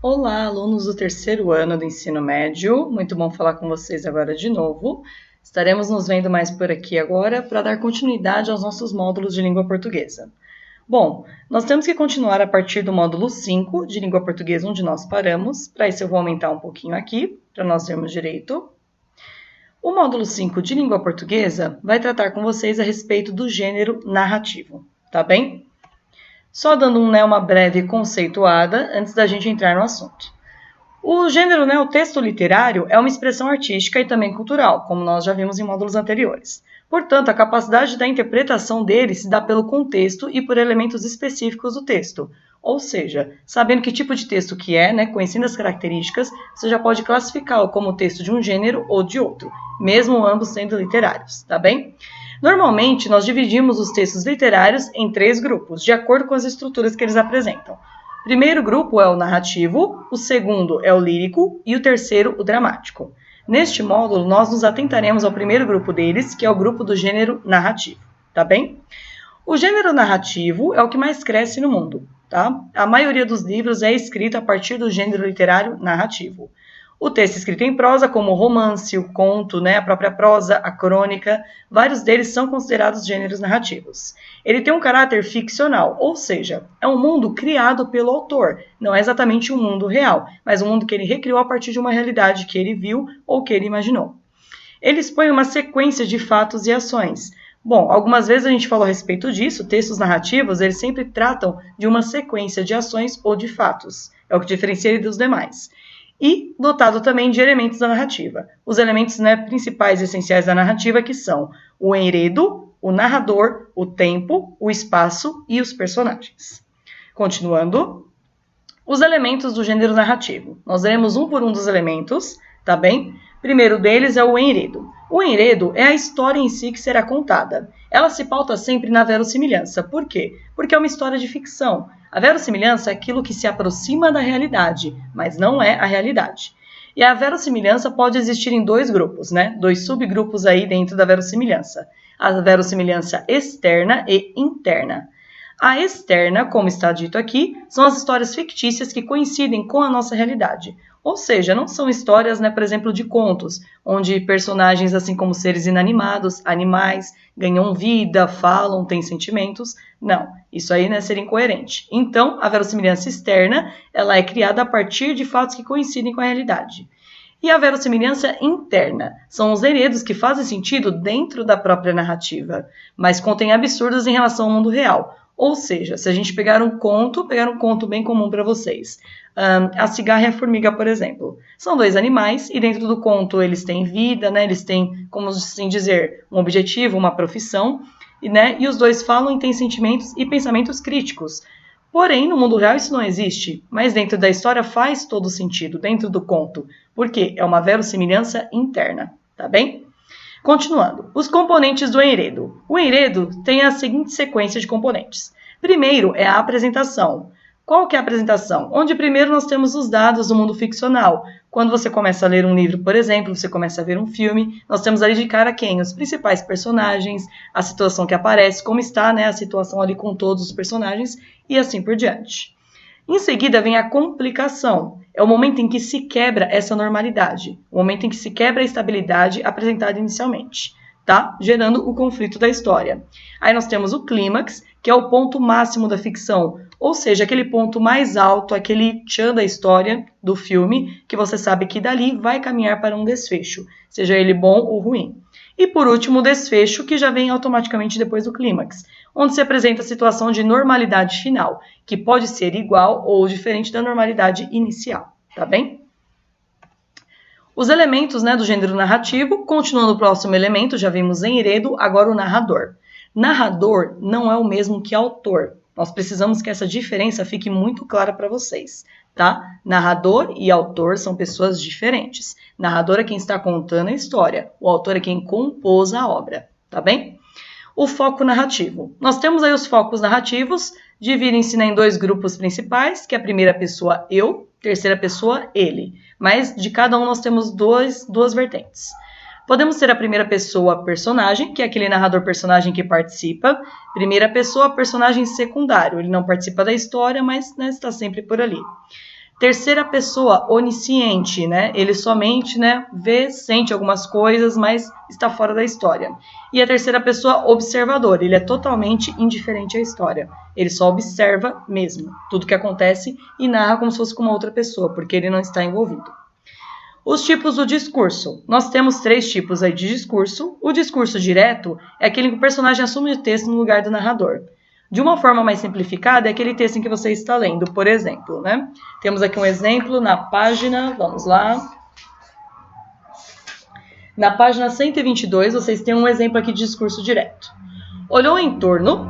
Olá, alunos do terceiro ano do ensino médio. Muito bom falar com vocês agora de novo. Estaremos nos vendo mais por aqui agora para dar continuidade aos nossos módulos de língua portuguesa. Bom, nós temos que continuar a partir do módulo 5 de língua portuguesa, onde nós paramos. Para isso eu vou aumentar um pouquinho aqui, para nós vermos direito. O módulo 5 de língua portuguesa vai tratar com vocês a respeito do gênero narrativo, tá bem? Só dando uma breve conceituada antes da gente entrar no assunto. O gênero, o texto literário, é uma expressão artística e também cultural, como nós já vimos em módulos anteriores. Portanto, a capacidade da interpretação dele se dá pelo contexto e por elementos específicos do texto. Ou seja, sabendo que tipo de texto que é, conhecendo as características, você já pode classificá-lo como texto de um gênero ou de outro, mesmo ambos sendo literários, tá bem? Normalmente, nós dividimos os textos literários em 3 grupos, de acordo com as estruturas que eles apresentam. O primeiro grupo é o narrativo, o segundo é o lírico e o terceiro o dramático. Neste módulo, nós nos atentaremos ao primeiro grupo deles, que é o grupo do gênero narrativo, tá bem? O gênero narrativo é o que mais cresce no mundo, tá? A maioria dos livros é escrita a partir do gênero literário narrativo. O texto escrito em prosa, como o romance, o conto, a própria prosa, a crônica, vários deles são considerados gêneros narrativos. Ele tem um caráter ficcional, ou seja, é um mundo criado pelo autor. Não é exatamente um mundo real, mas um mundo que ele recriou a partir de uma realidade que ele viu ou que ele imaginou. Ele expõe uma sequência de fatos e ações. Bom, algumas vezes a gente falou a respeito disso, textos narrativos, eles sempre tratam de uma sequência de ações ou de fatos. É o que diferencia ele dos demais. E dotado também de elementos da narrativa. Os elementos principais e essenciais da narrativa que são o enredo, o narrador, o tempo, o espaço e os personagens. Continuando, os elementos do gênero narrativo. Nós veremos um por um dos elementos, tá bem? Primeiro deles é o enredo. O enredo é a história em si que será contada. Ela se pauta sempre na verossimilhança. Por quê? Porque é uma história de ficção. A verossimilhança é aquilo que se aproxima da realidade, mas não é a realidade. E a verossimilhança pode existir em 2 grupos, 2 subgrupos aí dentro da verossimilhança. A verossimilhança externa e interna. A externa, como está dito aqui, são as histórias fictícias que coincidem com a nossa realidade. Ou seja, não são histórias, por exemplo, de contos, onde personagens, assim como seres inanimados, animais, ganham vida, falam, têm sentimentos. Não, isso aí seria incoerente. Então, a verossimilhança externa, ela é criada a partir de fatos que coincidem com a realidade. E a verossimilhança interna são os enredos que fazem sentido dentro da própria narrativa, mas contêm absurdos em relação ao mundo real. Ou seja, se a gente pegar um conto bem comum para vocês. A cigarra e a formiga, por exemplo. São 2 animais e dentro do conto eles têm vida, eles têm, como assim dizer, um objetivo, uma profissão, e os 2 falam e têm sentimentos e pensamentos críticos. Porém, no mundo real isso não existe, mas dentro da história faz todo sentido, dentro do conto, porque é uma verossimilhança interna, tá bem? Continuando, os componentes do enredo. O enredo tem a seguinte sequência de componentes. Primeiro é a apresentação. Qual que é a apresentação? Onde primeiro nós temos os dados do mundo ficcional. Quando você começa a ler um livro, por exemplo, você começa a ver um filme, nós temos ali de cara quem? Os principais personagens, a situação que aparece, como está a situação ali com todos os personagens e assim por diante. Em seguida vem a complicação. É o momento em que se quebra essa normalidade, o momento em que se quebra a estabilidade apresentada inicialmente, tá? Gerando o conflito da história. Aí nós temos o clímax, que é o ponto máximo da ficção, ou seja, aquele ponto mais alto, aquele tchan da história do filme, que você sabe que dali vai caminhar para um desfecho, seja ele bom ou ruim. E por último, o desfecho, que já vem automaticamente depois do clímax, onde se apresenta a situação de normalidade final, que pode ser igual ou diferente da normalidade inicial, tá bem? Os elementos do gênero narrativo, continuando o próximo elemento, já vimos enredo, agora o narrador. Narrador não é o mesmo que autor. Nós precisamos que essa diferença fique muito clara para vocês, tá? Narrador e autor são pessoas diferentes. Narrador é quem está contando a história, o autor é quem compôs a obra, tá bem? O foco narrativo. Nós temos aí os focos narrativos, dividem-se em 2 grupos principais, que é a primeira pessoa eu, terceira pessoa ele. Mas de cada um nós temos duas vertentes. Podemos ter a primeira pessoa personagem, que é aquele narrador personagem que participa. Primeira pessoa personagem secundário, ele não participa da história, mas está sempre por ali. Terceira pessoa, onisciente, né? Ele somente, né, vê, sente algumas coisas, mas está fora da história. E a terceira pessoa, observador. Ele é totalmente indiferente à história. Ele só observa mesmo tudo que acontece e narra como se fosse com uma outra pessoa, porque ele não está envolvido. Os tipos do discurso. Nós temos 3 tipos aí de discurso. O discurso direto é aquele que o personagem assume o texto no lugar do narrador. De uma forma mais simplificada, é aquele texto em que você está lendo, por exemplo, né? Temos aqui um exemplo na página, vamos lá. Na página 122, vocês têm um exemplo aqui de discurso direto. Olhou em torno,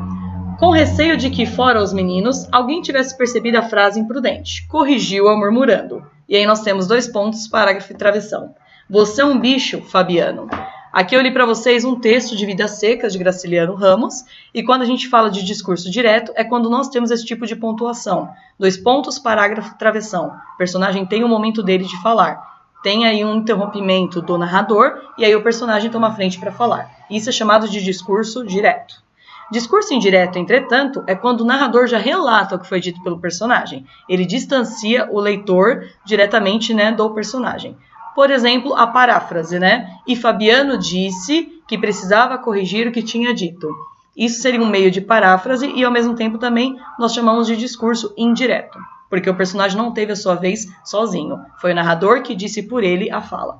com receio de que, fora os meninos, alguém tivesse percebido a frase imprudente. Corrigiu-a murmurando. E aí nós temos 2 pontos, parágrafo e travessão. Você é um bicho, Fabiano. Aqui eu li para vocês um texto de Vidas Secas, de Graciliano Ramos, e quando a gente fala de discurso direto, é quando nós temos esse tipo de pontuação. 2 pontos, parágrafo e travessão. O personagem tem um momento dele de falar. Tem aí um interrompimento do narrador, e aí o personagem toma a frente para falar. Isso é chamado de discurso direto. Discurso indireto, entretanto, é quando o narrador já relata o que foi dito pelo personagem. Ele distancia o leitor diretamente, né, do personagem. Por exemplo, a paráfrase, né? E Fabiano disse que precisava corrigir o que tinha dito. Isso seria um meio de paráfrase e, ao mesmo tempo, também nós chamamos de discurso indireto, porque o personagem não teve a sua vez sozinho. Foi o narrador que disse por ele a fala.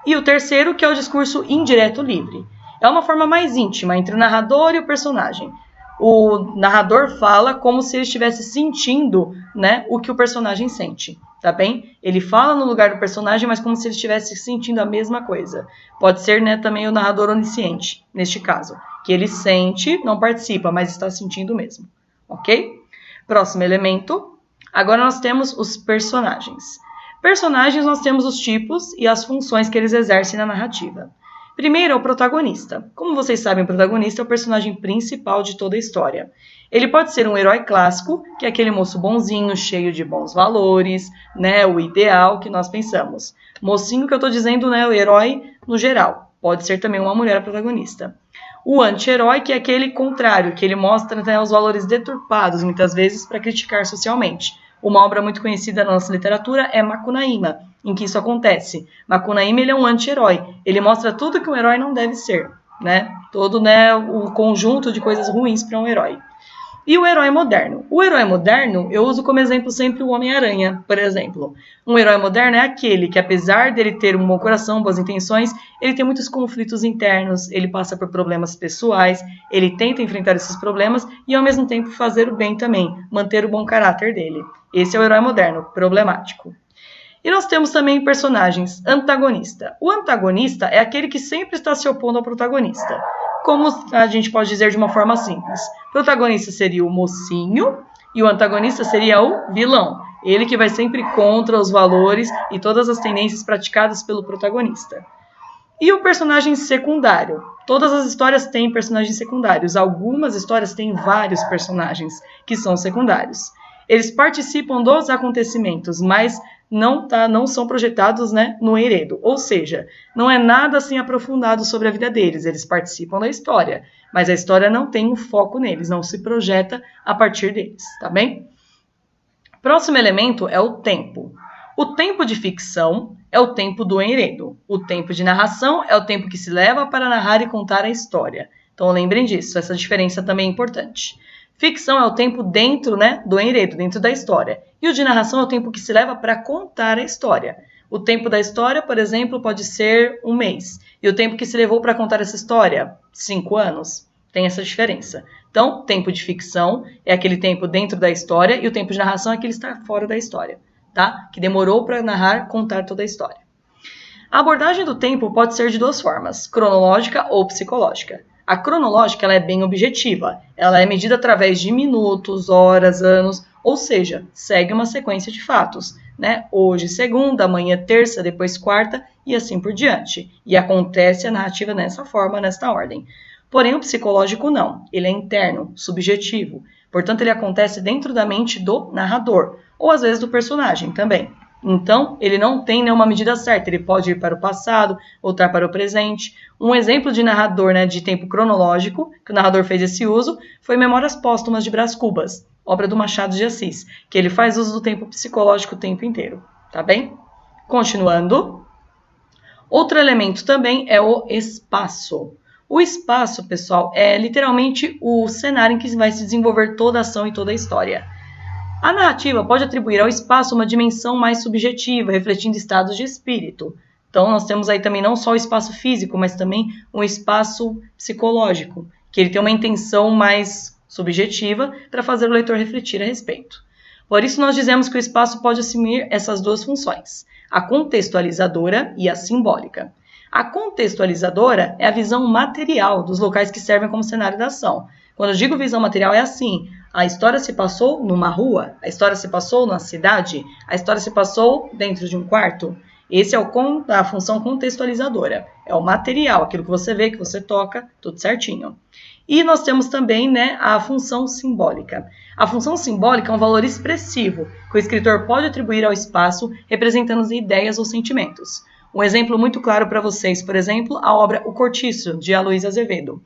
E o terceiro, que é o discurso indireto livre. É uma forma mais íntima entre o narrador e o personagem. O narrador fala como se ele estivesse sentindo, né, o que o personagem sente, tá bem? Ele fala no lugar do personagem, mas como se ele estivesse sentindo a mesma coisa. Pode ser, né, também o narrador onisciente, neste caso, que ele sente, não participa, mas está sentindo mesmo, ok? Próximo elemento. Agora nós temos os personagens. Personagens, nós temos os tipos e as funções que eles exercem na narrativa. Primeiro é o protagonista. Como vocês sabem, o protagonista é o personagem principal de toda a história. Ele pode ser um herói clássico, que é aquele moço bonzinho, cheio de bons valores, né, o ideal que nós pensamos. Mocinho que eu estou dizendo, né, o herói no geral. Pode ser também uma mulher a protagonista. O anti-herói, que é aquele contrário, que ele mostra, né, os valores deturpados, muitas vezes, para criticar socialmente. Uma obra muito conhecida na nossa literatura é Macunaíma, em que isso acontece. Macunaíma, ele é um anti-herói. Ele mostra tudo que um herói não deve ser, né? Todo, né, o conjunto de coisas ruins para um herói. E o herói moderno. O herói moderno, eu uso como exemplo sempre o Homem-Aranha, por exemplo. Um herói moderno é aquele que, apesar dele ter um bom coração, boas intenções, ele tem muitos conflitos internos, ele passa por problemas pessoais, ele tenta enfrentar esses problemas e, ao mesmo tempo, fazer o bem também, manter o bom caráter dele. Esse é o herói moderno, problemático. E nós temos também personagens antagonista. O antagonista é aquele que sempre está se opondo ao protagonista. Como a gente pode dizer de uma forma simples. O protagonista seria o mocinho e o antagonista seria o vilão. Ele que vai sempre contra os valores e todas as tendências praticadas pelo protagonista. E o personagem secundário. Todas as histórias têm personagens secundários. Algumas histórias têm vários personagens que são secundários. Eles participam dos acontecimentos, mas não são projetados, né, no enredo. Ou seja, não é nada assim aprofundado sobre a vida deles. Eles participam da história, mas a história não tem um foco neles, não se projeta a partir deles, tá bem? Próximo elemento é o tempo. O tempo de ficção é o tempo do enredo. O tempo de narração é o tempo que se leva para narrar e contar a história. Então lembrem disso, essa diferença também é importante. Ficção é o tempo dentro, né, do enredo, dentro da história. E o de narração é o tempo que se leva para contar a história. O tempo da história, por exemplo, pode ser 1 mês. E o tempo que se levou para contar essa história, 5 anos. Tem essa diferença. Então, tempo de ficção é aquele tempo dentro da história e o tempo de narração é aquele que está fora da história, tá? Que demorou para narrar, contar toda a história. A abordagem do tempo pode ser de 2 formas, cronológica ou psicológica. A cronológica ela é bem objetiva, ela é medida através de minutos, horas, anos, ou seja, segue uma sequência de fatos, né? Hoje segunda, amanhã terça, depois quarta e assim por diante. E acontece a narrativa nessa forma, nesta ordem. Porém, o psicológico não, ele é interno, subjetivo, portanto ele acontece dentro da mente do narrador, ou às vezes do personagem também. Então, ele não tem nenhuma medida certa, ele pode ir para o passado, voltar para o presente. Um exemplo de narrador, né, de tempo cronológico, que o narrador fez esse uso, foi Memórias Póstumas de Brás Cubas, obra do Machado de Assis, que ele faz uso do tempo psicológico o tempo inteiro, tá bem? Continuando. Outro elemento também é o espaço. O espaço, pessoal, é literalmente o cenário em que vai se desenvolver toda a ação e toda a história. A narrativa pode atribuir ao espaço uma dimensão mais subjetiva, refletindo estados de espírito. Então, nós temos aí também não só o espaço físico, mas também um espaço psicológico, que ele tem uma intenção mais subjetiva para fazer o leitor refletir a respeito. Por isso, nós dizemos que o espaço pode assumir essas duas funções, a contextualizadora e a simbólica. A contextualizadora é a visão material dos locais que servem como cenário da ação. Quando eu digo visão material, é assim: a história se passou numa rua, a história se passou na cidade, a história se passou dentro de um quarto. Esse é a função contextualizadora. É o material, aquilo que você vê, que você toca, tudo certinho. E nós temos também, né, a função simbólica. A função simbólica é um valor expressivo que o escritor pode atribuir ao espaço, representando ideias ou sentimentos. Um exemplo muito claro para vocês, por exemplo, a obra O Cortiço, de Aloysio Azevedo.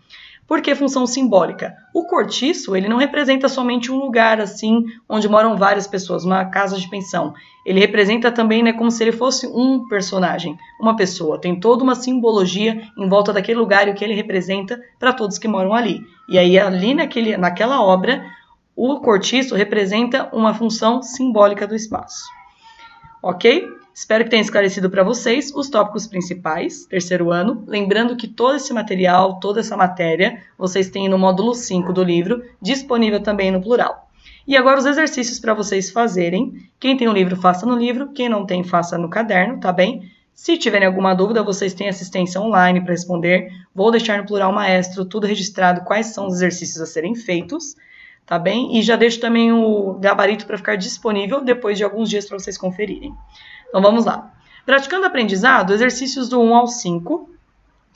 Por que função simbólica? O cortiço, ele não representa somente um lugar assim, onde moram várias pessoas, uma casa de pensão. Ele representa também, né, como se ele fosse um personagem, uma pessoa. Tem toda uma simbologia em volta daquele lugar e o que ele representa para todos que moram ali. E aí, ali naquela obra, o cortiço representa uma função simbólica do espaço. Ok? Espero que tenha esclarecido para vocês os tópicos principais, terceiro ano. Lembrando que todo esse material, toda essa matéria, vocês têm no módulo 5 do livro, disponível também no plural. E agora os exercícios para vocês fazerem. Quem tem o livro, faça no livro. Quem não tem, faça no caderno, tá bem? Se tiverem alguma dúvida, vocês têm assistência online para responder. Vou deixar no plural maestro tudo registrado, quais são os exercícios a serem feitos, tá bem? E já deixo também o gabarito para ficar disponível depois de alguns dias para vocês conferirem. Então vamos lá. Praticando aprendizado, exercícios do 1 ao 5,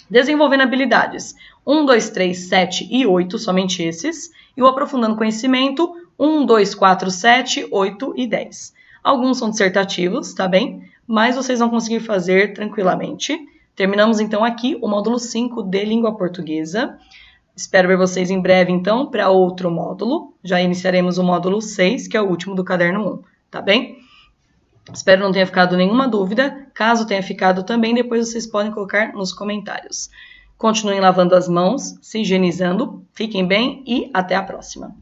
desenvolvendo habilidades 1, 2, 3, 7 e 8, somente esses, e o aprofundando conhecimento 1, 2, 4, 7, 8 e 10. Alguns são dissertativos, tá bem? Mas vocês vão conseguir fazer tranquilamente. Terminamos então aqui o módulo 5 de língua portuguesa. Espero ver vocês em breve então para outro módulo. Já iniciaremos o módulo 6, que é o último do caderno 1, tá bem? Espero não tenha ficado nenhuma dúvida. Caso tenha ficado também, depois vocês podem colocar nos comentários. Continuem lavando as mãos, se higienizando, fiquem bem e até a próxima.